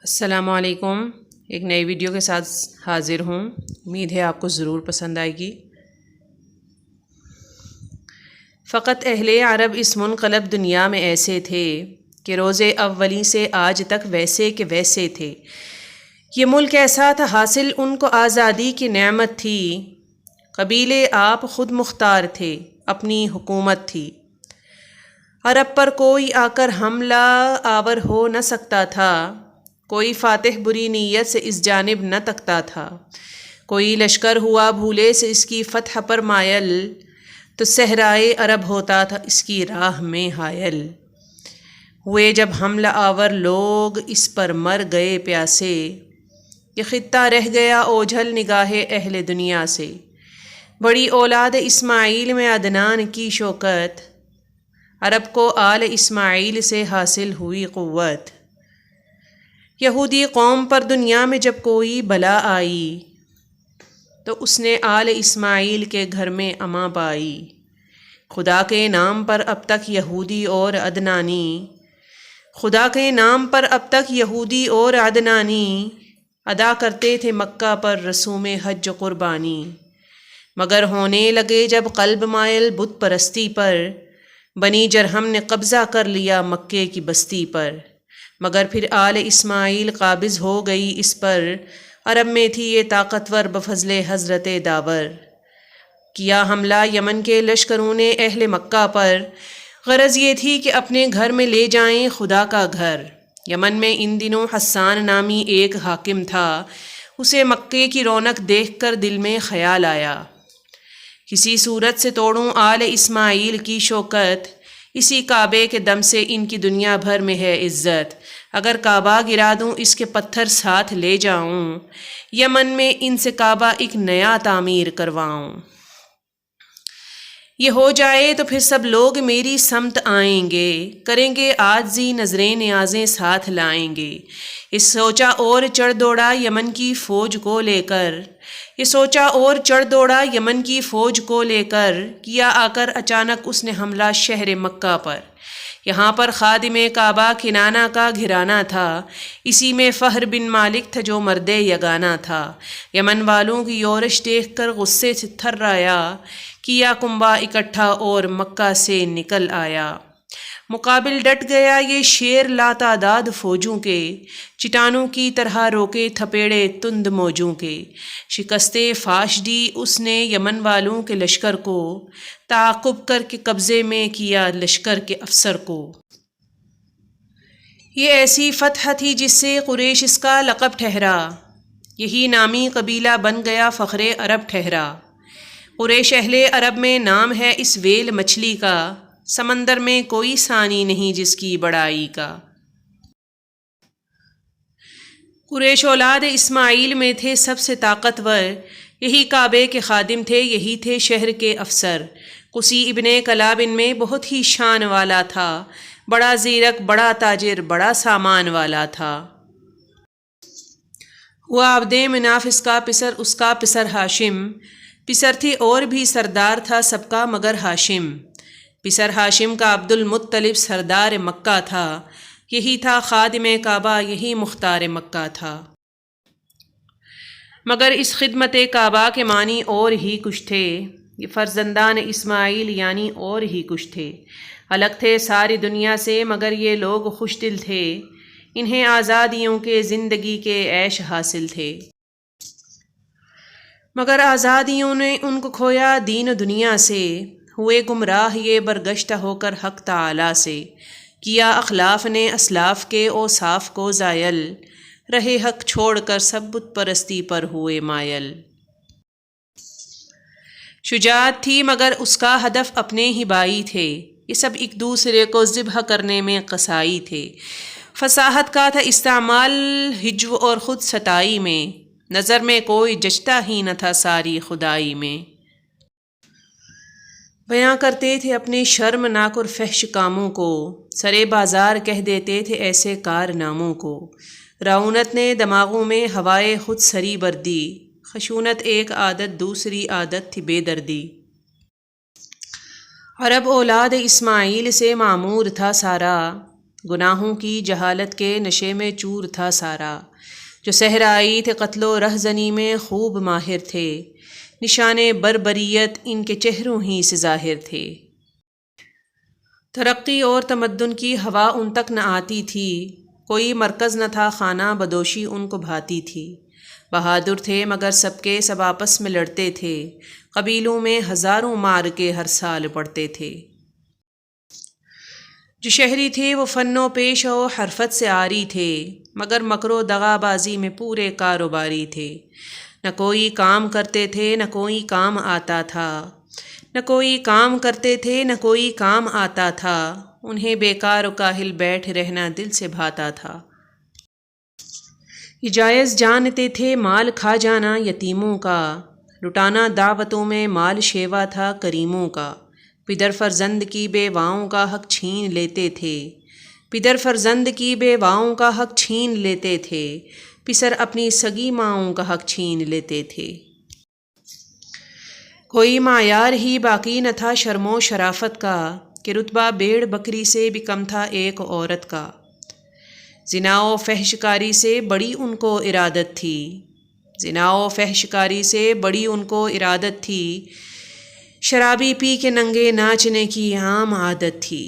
السلام علیکم۔ ایک نئی ویڈیو کے ساتھ حاضر ہوں، امید ہے آپ کو ضرور پسند آئے گی۔ فقط اہل عرب اس منقلب دنیا میں ایسے تھے کہ روز اولی سے آج تک ویسے کے ویسے تھے۔ یہ ملک ایسا تھا حاصل ان کو آزادی کی نعمت تھی، قبیلے آپ خود مختار تھے، اپنی حکومت تھی۔ عرب پر کوئی آ کر حملہ آور ہو نہ سکتا تھا، کوئی فاتح بری نیت سے اس جانب نہ تکتا تھا، کوئی لشکر ہوا بھولے سے اس کی فتح پر مائل، تو صحرائے عرب ہوتا تھا اس کی راہ میں حائل۔ ہوئے جب حملہ آور لوگ اس پر مر گئے پیاسے، یہ خطہ رہ گیا اوجھل نگاہ اہل دنیا سے۔ بڑی اولاد اسماعیل میں عدنان کی شوکت، عرب کو آل اسماعیل سے حاصل ہوئی قوت۔ یہودی قوم پر دنیا میں جب کوئی بلا آئی، تو اس نے آل اسماعیل کے گھر میں امان پائی۔ خدا کے نام پر اب تک یہودی اور عدنانی، خدا کے نام پر اب تک یہودی اور عدنانی ادا کرتے تھے مکہ پر رسوم حج و قربانی۔ مگر ہونے لگے جب قلب مائل بت پرستی پر، بنی جرہم نے قبضہ کر لیا مکے کی بستی پر۔ مگر پھر آل اسماعیل قابض ہو گئی اس پر، عرب میں تھی یہ طاقتور بفضل حضرت داور۔ کیا حملہ یمن کے لشکروں نے اہل مکہ پر، غرض یہ تھی کہ اپنے گھر میں لے جائیں خدا کا گھر۔ یمن میں ان دنوں حسان نامی ایک حاکم تھا، اسے مکے کی رونق دیکھ کر دل میں خیال آیا، کسی صورت سے توڑوں آل اسماعیل کی شوکت، اسی کعبے کے دم سے ان کی دنیا بھر میں ہے عزت۔ اگر کعبہ گرا دوں اس کے پتھر ساتھ لے جاؤں، یمن میں ان سے کعبہ ایک نیا تعمیر کرواؤں۔ یہ ہو جائے تو پھر سب لوگ میری سمت آئیں گے، کریں گے عاجزی نظریں نیازیں ساتھ لائیں گے۔ اس سوچا اور چڑھ دوڑا یمن کی فوج کو لے کر، یہ سوچا اور چڑھ دوڑا یمن کی فوج کو لے کر، کیا آ کر اچانک اس نے حملہ شہر مکہ پر۔ یہاں پر خادم کعبہ کنانہ کا گھرانہ تھا، اسی میں فہر بن مالک تھا جو مرد یگانہ تھا۔ یمن والوں کی یورش دیکھ کر غصے سے تھرایا، کیا کنبہ اکٹھا اور مکہ سے نکل آیا۔ مقابل ڈٹ گیا یہ شیر لاتعداد فوجوں کے، چٹانوں کی طرح روکے تھپیڑے تند موجوں کے۔ شکست فاش دی اس نے یمن والوں کے لشکر کو، تعاقب کر کے قبضے میں کیا لشکر کے افسر کو۔ یہ ایسی فتح تھی جس سے قریش اس کا لقب ٹھہرا، یہی نامی قبیلہ بن گیا فخر عرب ٹھہرا۔ قریش اہل عرب میں نام ہے اس ویل مچھلی کا، سمندر میں کوئی ثانی نہیں جس کی بڑائی کا۔ قریش اولاد اسماعیل میں تھے سب سے طاقتور، یہی کعبے کے خادم تھے، یہی تھے شہر کے افسر۔ قصی ابن کلاب ان میں بہت ہی شان والا تھا، بڑا زیرک، بڑا تاجر، بڑا سامان والا تھا۔ ہوا عبد مناف اس کا پسر ہاشم، پسر تھی اور بھی سردار تھا سب کا مگر ہاشم۔ پسر ہاشم کا عبد المطلب سردار مکہ تھا، یہی تھا خادم کعبہ، یہی مختار مکہ تھا۔ مگر اس خدمت کعبہ کے معنی اور ہی کچھ تھے، یہ فرزندان اسماعیل یعنی اور ہی کچھ تھے۔ الگ تھے ساری دنیا سے مگر یہ لوگ خوش دل تھے، انہیں آزادیوں کے زندگی کے عیش حاصل تھے۔ مگر آزادیوں نے ان کو کھویا دین و دنیا سے، ہوئے گمراہ یہ برگشتہ ہو کر حق تعالی سے۔ کیا اخلاف نے اسلاف کے اوصاف کو زائل، رہے حق چھوڑ کر سب بت پرستی پر ہوئے مائل۔ شجاعت تھی مگر اس کا ہدف اپنے ہی بائی تھے، یہ سب ایک دوسرے کو ذبح کرنے میں قصائی تھے۔ فصاحت کا تھا استعمال ہجو اور خود ستائی میں، نظر میں کوئی جچتا ہی نہ تھا ساری خدائی میں۔ بیاں کرتے تھے اپنے شرمناک اور فحش کاموں کو، سرے بازار کہہ دیتے تھے ایسے کارناموں کو۔ رعونت نے دماغوں میں ہوائے خود سری بردی، خشونت ایک عادت دوسری عادت تھی بے دردی۔ عرب اولاد اسماعیل سے معمور تھا سارا، گناہوں کی جہالت کے نشے میں چور تھا سارا، جو صحرائی تھے قتل و رہزنی میں خوب ماہر تھے، نشان بربریت ان کے چہروں ہی سے ظاہر تھے۔ ترقی اور تمدن کی ہوا ان تک نہ آتی تھی، کوئی مرکز نہ تھا خانہ بدوشی ان کو بھاتی تھی۔ بہادر تھے مگر سب کے سب آپس میں لڑتے تھے، قبیلوں میں ہزاروں مار کے ہر سال پڑتے تھے۔ جو شہری تھے وہ فن و پیش و حرفت سے عاری تھے، مگر مکر و دغا بازی میں پورے کاروباری تھے۔ نہ کوئی کام کرتے تھے نہ کوئی کام آتا تھا، نہ کوئی کام کرتے تھے نہ کوئی کام آتا تھا، انہیں بیکار و کاہل بیٹھ رہنا دل سے بھاتا تھا۔ یہ جائز جانتے تھے مال کھا جانا یتیموں کا، لٹانا دعوتوں میں مال شیوا تھا کریموں کا۔ پدر فرزند کی بیواؤں کا حق چھین لیتے تھے، پدر فرزند کی بیواؤں کا حق چھین لیتے تھے، پسر اپنی سگی ماؤں کا حق چھین لیتے تھے۔ کوئی معیار ہی باقی نہ تھا شرم و شرافت کا، کہ رتبہ بھیڑ بکری سے بھی کم تھا ایک عورت کا۔ زنا و فحش کاری سے بڑی ان کو ارادت تھی، زنا و فحش کاری سے بڑی ان کو ارادت تھی، شرابی پی کے ننگے ناچنے کی عام عادت تھی۔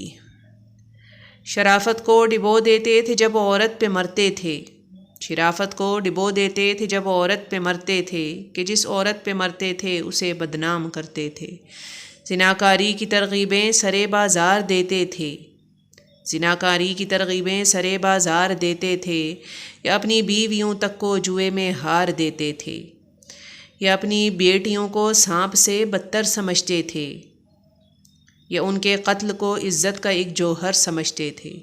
شرافت کو ڈبو دیتے تھے جب عورت پہ مرتے تھے، شرافت کو ڈبو دیتے تھے جب عورت پہ مرتے تھے، کہ جس عورت پہ مرتے تھے اسے بدنام کرتے تھے۔ زناکاری کی ترغیبیں سرے بازار دیتے تھے، زناکاری کی ترغیبیں سرے بازار دیتے تھے، یا اپنی بیویوں تک کو جوئے میں ہار دیتے تھے، یا اپنی بیٹیوں کو سانپ سے بدتر سمجھتے تھے، یا ان کے قتل کو عزت کا ایک جوہر سمجھتے تھے،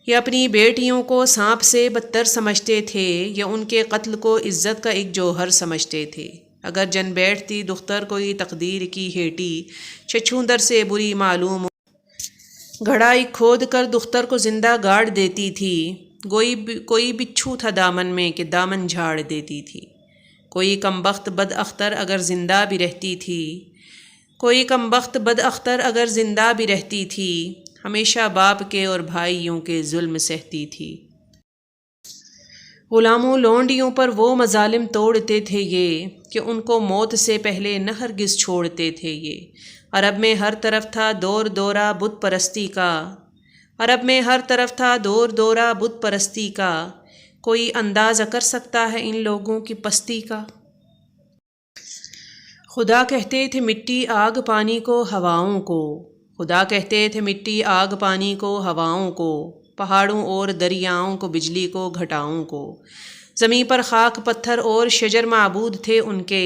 یا اپنی بیٹیوں کو سانپ سے بدتر سمجھتے تھے، یا ان کے قتل کو عزت کا ایک جوہر سمجھتے تھے۔ اگر جن بیٹھتی دختر کوئی تقدیر کی ہیٹی، چھچھوندر سے بری معلوم گھڑائی کھود کر دختر کو زندہ گاڑ دیتی تھی، کوئی بچھو تھا دامن میں کہ دامن جھاڑ دیتی تھی۔ کوئی کمبخت بد اختر اگر زندہ بھی رہتی تھی، کوئی کمبخت بد اختر اگر زندہ بھی رہتی تھی، ہمیشہ باپ کے اور بھائیوں کے ظلم سہتی تھی۔ غلاموں لونڈیوں پر وہ مظالم توڑتے تھے یہ، کہ ان کو موت سے پہلے نہ ہرگز چھوڑتے تھے یہ۔ عرب میں ہر طرف تھا دور دورہ بت پرستی کا، عرب میں ہر طرف تھا دور دورہ بت پرستی کا، کوئی اندازہ کر سکتا ہے ان لوگوں کی پستی کا؟ خدا کہتے تھے مٹی آگ پانی کو ہواؤں کو، خدا کہتے تھے مٹی آگ پانی کو ہواؤں کو، پہاڑوں اور دریاؤں کو بجلی کو گھٹاؤں کو۔ زمیں پر خاک پتھر اور شجر معبود تھے ان کے،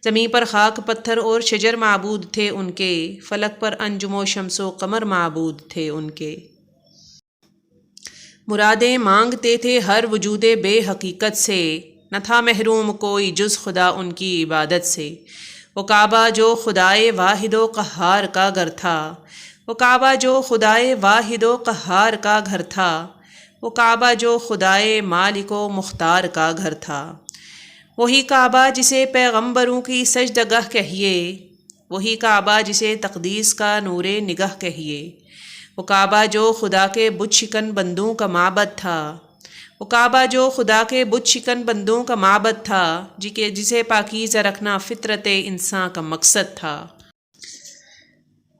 زمیں پر خاک پتھر اور شجر معبود تھے ان کے، فلک پر انجم و شمس و قمر معبود تھے ان کے۔ مرادیں مانگتے تھے ہر وجود بے حقیقت سے، نہ تھا محروم کوئی جز خدا ان کی عبادت سے۔ وہ کعبہ جو خدائے واحد و قہار کا گھر تھا، وہ کعبہ جو خدائے واحد و قہار کا گھر تھا، وہ کعبہ جو خدائے مالک و مختار کا گھر تھا۔ وہی کعبہ جسے پیغمبروں کی سجدہ گاہ کہیے، وہی کعبہ جسے تقدیس کا نور نگاہ کہیے۔ وہ کعبہ جو خدا کے بت شکن بندوں کا معبد تھا، وہ کعبہ جو خدا کے بت شکن بندوں کا معبد تھا، جسے پاکیزہ رکھنا فطرت انسان کا مقصد تھا۔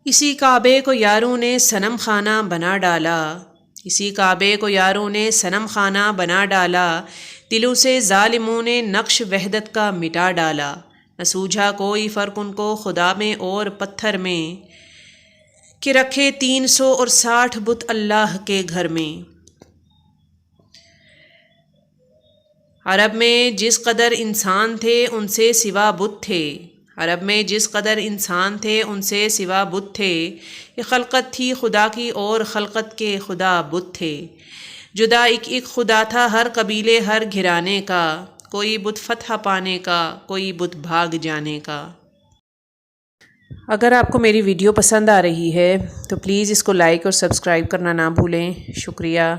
اسی کعبے کو یاروں نے صنم خانہ بنا ڈالا، اسی کعبے کو یاروں نے صنم خانہ بنا ڈالا، دلوں سے ظالموں نے نقش وحدت کا مٹا ڈالا۔ نہ سوجھا کوئی فرق ان کو خدا میں اور پتھر میں، کہ رکھے 360 بت اللہ کے گھر میں۔ عرب میں جس قدر انسان تھے ان سے سوا بت تھے، عرب میں جس قدر انسان تھے ان سے سوا بت تھے۔ یہ خلقت تھی خدا کی اور خلقت کے خدا بت تھے۔ جدا ایک خدا تھا ہر قبیلے ہر گھرانے کا، کوئی بت فتح پانے کا کوئی بت بھاگ جانے کا۔ اگر آپ کو میری ویڈیو پسند آ رہی ہے تو پلیز اس کو لائک اور سبسکرائب کرنا نہ بھولیں۔ شکریہ۔